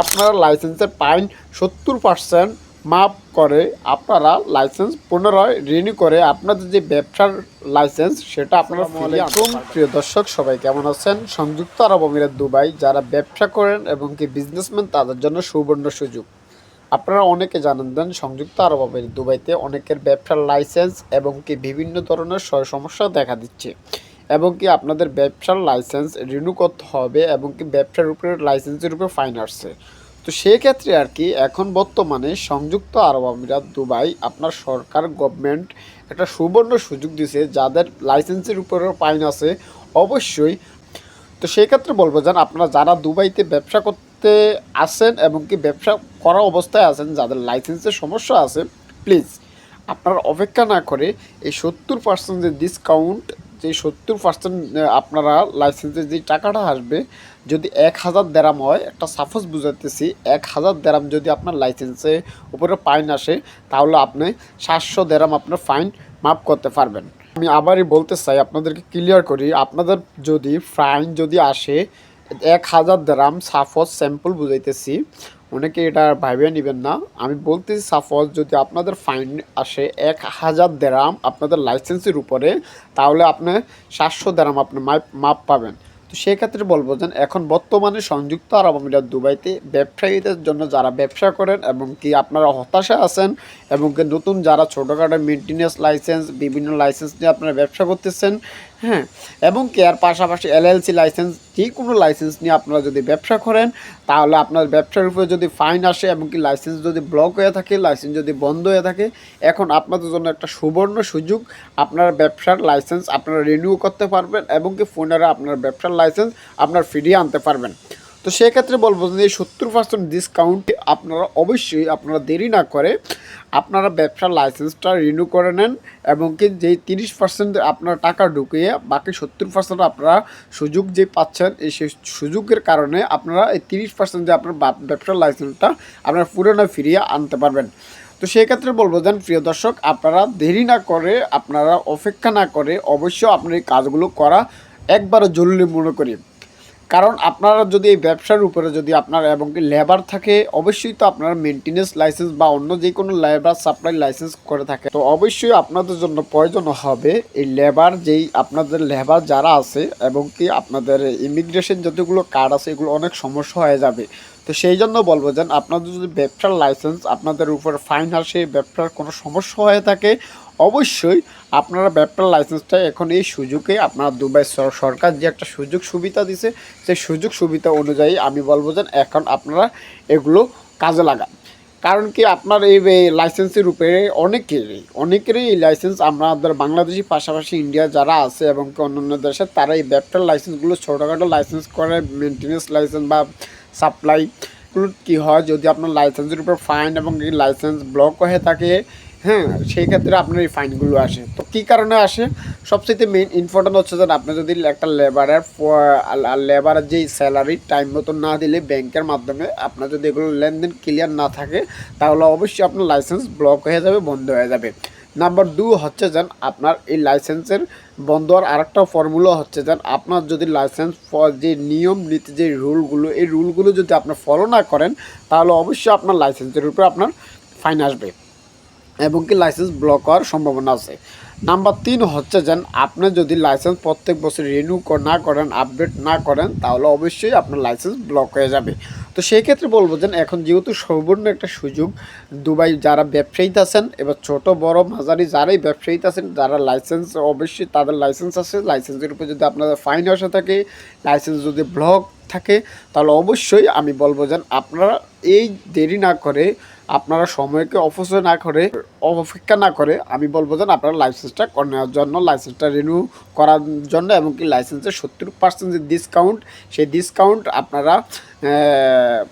আপনারা লাইসেন্সের ফাইন 70% মাফ করে আপনারা লাইসেন্স পুনরায় রিনিউ করে আপনাদের যে ব্যবসার লাইসেন্স সেটা আপনারা ফিরিয়ে আনতে পারবেন। প্রিয় দর্শক, সবাই কেমন আছেন? সংযুক্ত আরব আমিরাত দুবাই যারা ব্যবসা করেন এবং কি বিজনেসম্যান তাদের জন্য সুবর্ণ সুযোগ। আপনারা অনেকে জানেন দেন সংযুক্ত আরব আমিরাত দুবাইতে অনেকের ব্যবসার লাইসেন্স এবং কি বিভিন্ন ধরনের সমস্যা দেখা দিচ্ছে এবং কি আপনাদের ব্যবসার লাইসেন্স রিনিউ করতে হবে এবং কি ব্যবসার উপরে লাইসেন্সের উপরে ফাইন আসছে। তো সেক্ষেত্রে আর কি এখন বর্তমানে সংযুক্ত আরব আমিরাত দুবাই আপনার সরকার গভর্নমেন্ট একটা সুবর্ণ সুযোগ দিছে যাদের লাইসেন্সের উপরে ফাইন আছে অবশ্যই। তো সেই ক্ষেত্রে বলবো যেন আপনারা যারা দুবাইতে ব্যবসা করতে আসেন এবং কি ব্যবসা করা অবস্থায় আছেন যাদের লাইসেন্সের সমস্যা আছে, প্লিজ আপনারা অপেক্ষা না করে এই 70% যে ডিসকাউন্ট, যে 70% আপনারা লাইসেন্সের যে টাকাটা আসবে, যদি 1000 দেরাম হয়, একটা সাপোজ বুঝাতেছি, 1000 দেরাম যদি আপনার লাইসেন্সে উপরে ফাইন আসে তাহলে আপনি 700 দেরাম আপনার ফাইন মাফ করতে পারবেন। আমি আবারই বলতে চাই, আপনাদেরকে ক্লিয়ার করি, আপনাদের যদি ফাইন যদি আসে 1000 দেরাম, সাপোজ স্যাম্পল বুঝাইতেছি, অনেকে এটা ভাইবে নেবেন না, আমি বলতেছি সাপোজ যদি আপনাদের ফাইন আসে 1000 দেরাম আপনাদের লাইসেন্সের উপরে, তাহলে আপনি 700 দেরাম আপনি মাপ পাবেন। তো সেক্ষেত্রে বলবো যে এখন বর্তমানে সংযুক্ত আরব আমিরাত দুবাইতে ব্যবসায়ীদের জন্য যারা ব্যবসা করেন এবং কি আপনারা হতাশা আছেন এবং কি নতুন যারা ছোটোখাটো মেনটেন্যান্স লাইসেন্স বিভিন্ন লাইসেন্স নিয়ে আপনারা ব্যবসা করতেছেন, হ্যাঁ, এবং কি এর পাশাপাশি এলএলসি লাইসেন্স, যে কোনো লাইসেন্স নিয়ে আপনারা যদি ব্যবসা করেন তাহলে আপনার ব্যবসার উপরে যদি ফাইন আসে এবং কি লাইসেন্স যদি ব্লক হয়ে থাকে, লাইসেন্স যদি বন্ধ হয়ে থাকে, এখন আপনাদের জন্য একটা সুবর্ণ সুযোগ। আপনার ব্যবসার লাইসেন্স আপনারা রিনিউ করতে পারবেন এবং কি পুনরায় আপনার ব্যবসার লাইসেন্স আপনার ফিরিয়ে আনতে পারবেন। তো সেক্ষেত্রে বলবো যে 70% ডিসকাউন্ট আপনারা অবশ্যই আপনারা দেরি না করে আপনারা ব্যবসার লাইসেন্সটা রিনিউ করে নেন এবং কি যেই 30% আপনার টাকা ঢুকিয়ে বাকি 70% আপনারা সুযোগ যে পাচ্ছেন, এই সেই সুযোগের কারণে আপনারা এই 30% যে আপনার ব্যবসার লাইসেন্সটা আপনারা পুরোনো ফিরিয়ে আনতে পারবেন। তো সেই ক্ষেত্রে বলবো যেন প্রিয় দর্শক, আপনারা দেরি না করে, আপনারা অপেক্ষা না করে অবশ্যই আপনার এই কাজগুলো করা একবারে জরুরি মনে করি। কারণ আপনারা যদি এই ব্যবসার উপরে যদি আপনার এবং কি লেবার থাকে, অবশ্যই তো আপনারা মেনটেন্যান্স লাইসেন্স বা অন্য যে কোনো লেবার সাপ্লাই লাইসেন্স করে থাকে, তো অবশ্যই আপনাদের জন্য প্রয়োজন হবে এই লেবার, যেই আপনাদের লেবার যারা আছে এবং কি আপনাদের ইমিগ্রেশন যতগুলো কার্ড আছে এগুলো অনেক সমস্যা হয়ে যাবে। তো সেই জন্য বলবো যেন আপনাদের যদি ব্যবসার লাইসেন্স আপনাদের উপর ফাইন আসে, ব্যবসার কোনো সমস্যা হয়ে থাকে, অবশ্যই আপনারা ব্যবসার লাইসেন্সটা এখন এই সুযোগে আপনারা দুবাই সরকার যে একটা সুযোগ সুবিধা দিছে, সেই সুযোগ সুবিধা অনুযায়ী আমি বলবো যে এখন আপনারা এগুলো কাজে লাগান। কারণ কি আপনার এই লাইসেন্সের উপরে অনেকেরই এই লাইসেন্স, আমাদের বাংলাদেশি পাশাপাশি ইন্ডিয়া যারা আছে এবং অন্যান্য দেশের তারা এই ব্যবসার লাইসেন্সগুলো ছোটোখাটো লাইসেন্স করে, মেনটেন্যান্স লাইসেন্স বা সাপ্লাই কী হয়, যদি আপনার লাইসেন্সের উপর ফাইন এবং এই লাইসেন্স ব্লক হয়ে থাকে, হ্যাঁ, সেই ক্ষেত্রে আপনার এই ফাইনগুলো আসে। তো কী কারণে আসে, সবচেয়ে মেইন ইম্পর্টেন্ট হচ্ছে যে আপনি যদি একটা লেবারের যেই স্যালারি টাইম মতো না দিলে ব্যাংকের মাধ্যমে আপনার যদি এগুলো লেনদেন ক্লিয়ার না থাকে তাহলে অবশ্যই আপনার লাইসেন্স ব্লক হয়ে যাবে, বন্ধ হয়ে যাবে। নাম্বার 2 হচ্ছে যেন আপনার এই লাইসেন্সের বন্ধ হওয়ার আরেকটা ফর্মুলা হচ্ছে যেন আপনার যদি লাইসেন্স যে নিয়ম নীতি যে রুলগুলো, এই রুলগুলো যদি আপনার ফলো না করেন তাহলে অবশ্যই আপনার লাইসেন্সের উপরে আপনার ফাইন আসবে এবং কি লাইসেন্স ব্লক হওয়ার সম্ভাবনা আছে। নাম্বার 3 হচ্ছে যেন আপনি যদি লাইসেন্স প্রত্যেক বছর রিনিউ না করেন, আপডেট না করেন, তাহলে অবশ্যই আপনার লাইসেন্স ব্লক হয়ে যাবে। তো সেই ক্ষেত্রে বলবো যেন এখন যেহেতু সর্বর্ণ একটা সুযোগ, দুবাই যারা ব্যবসায়ী আছেন, এবার ছোট বড় মাঝারি যারাই ব্যবসায়ী আছেন, যারা লাইসেন্স অবশ্যই তাদের লাইসেন্স আছে, লাইসেন্সের উপর যদি আপনাদের ফাইন আসে থাকে, লাইসেন্স যদি ব্লক থাকে, তাহলে অবশ্যই আমি বলবো যেন আপনারা এই দেরি না করে, আপনারা সময়কে অপচয় না করে, অপেক্ষা না করে, আমি বলবো যেন আপনারা লাইসেন্সটা করে নেওয়ার জন্য, লাইসেন্সটা রিনিউ করার জন্য এবং কি লাইসেন্সের 70% যে ডিসকাউন্ট, সেই ডিসকাউন্ট আপনারা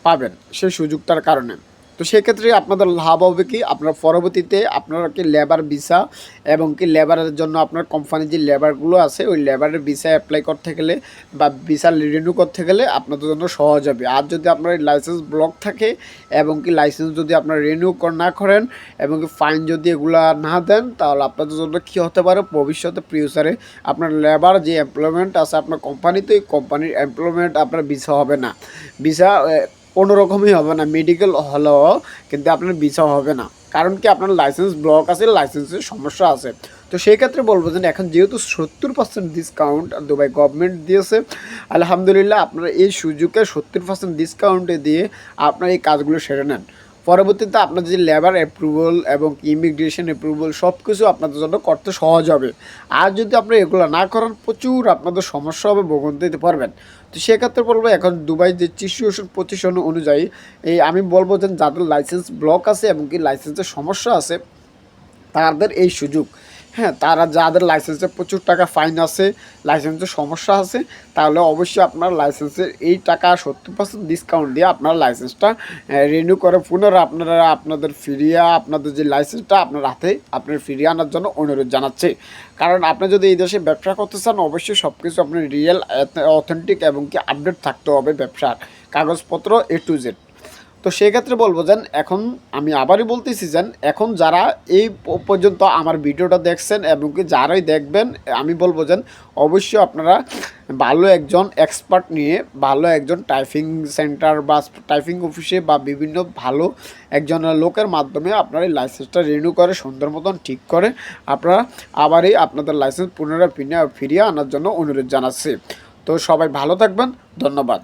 পাবেন সেই সুযোগটার কারণে। তো সেক্ষেত্রে আপনাদের লাভ হবে কি, আপনার পরবর্তীতে আপনারা কি লেবার ভিসা এবং কি লেবারের জন্য আপনার কোম্পানির যে লেবারগুলো আছে ওই লেবারের ভিসা অ্যাপ্লাই করতে গেলে বা ভিসা রিনিউ করতে গেলে আপনাদের জন্য সহজ হবে। আর যদি আপনার লাইসেন্স ব্লক থাকে এবং কি লাইসেন্স যদি আপনার রিনিউ না করেন এবং কি ফাইন যদি এগুলা না দেন, তাহলে আপনাদের জন্য কী হতে পারে, ভবিষ্যতে ফিউচারে আপনার লেবার যে এমপ্লয়মেন্ট আছে আপনার কোম্পানিতে, ওই কোম্পানির এমপ্লয়মেন্ট আপনার ভিসা হবে না, ভিসা কোনো রকমই হবে না, মেডিকেল হলেও কিন্তু আপনার ভিসা হবে না। কারণ কি, আপনার লাইসেন্স ব্লক আছে, লাইসেন্সের সমস্যা আছে। তো সেই ক্ষেত্রে বলবো যে এখন যেহেতু 70% ডিসকাউন্ট দুবাই গভর্নমেন্ট দিয়েছে, আলহামদুলিল্লাহ আপনারা এই সুযোগে 70% ডিসকাউন্টে দিয়ে আপনার এই কাজগুলো সেরে নেন। পরবর্তীতে আপনার যে লেবার অ্যাপ্রুভাল এবং ইমিগ্রেশন অ্যাপ্রুভাল সব কিছু আপনাদের জন্য করতে সহজ হবে। আর যদি আপনারা এগুলো না করেন, প্রচুর আপনাদের সমস্যা হবে, ভোগান্তি দিতে পারবেন। তো সেক্ষেত্রে বলবো এখন দুবাই যে সিচুয়েশন পজিশন অনুযায়ী আমি বলবো যে যাদের লাইসেন্স ব্লক আছে এবং কি লাইসেন্সের সমস্যা আছে তাদের এই সুযোগ। হ্যাঁ, তারা যাদের লাইসেন্সে প্রচুর টাকা ফাইন আছে, লাইসেন্সের সমস্যা আছে, তাহলে অবশ্যই আপনার লাইসেন্সের এই টাকা 70% ডিসকাউন্ট দিয়ে আপনার লাইসেন্সটা রিনিউ করে পুনরায় আপনারা আপনাদের ফিরিয়ে আপনাদের যে লাইসেন্সটা আপনার হাতে আপনার ফিরিয়ে আনার জন্য অনুরোধ জানাচ্ছি। কারণ আপনি যদি এই দেশে ব্যবসা করতে চান, অবশ্যই সব কিছু আপনার রিয়েল অথেন্টিক এবং কি আপডেট থাকতে হবে, ব্যবসার কাগজপত্র A to Z। তো সেক্ষেত্রে বলবো যেন এখন আমি আবারই বলতেছি যেন এখন যারা এই পর্যন্ত আমার ভিডিওটা দেখছেন এবং কি যারাই দেখবেন, আমি বলবো যেন অবশ্যই আপনারা ভালো একজন এক্সপার্ট নিয়ে, ভালো একজন টাইপিং সেন্টার বা টাইপিং অফিসে বা বিভিন্ন ভালো একজন লোকের মাধ্যমে আপনারা এই লাইসেন্সটা রিনিউ করে সুন্দর মতন ঠিক করে আপনারা আবারই আপনাদের লাইসেন্স পুনরায় ফিরিয়ে আনার জন্য অনুরোধ জানাচ্ছি। তো সবাই ভালো থাকবেন, ধন্যবাদ।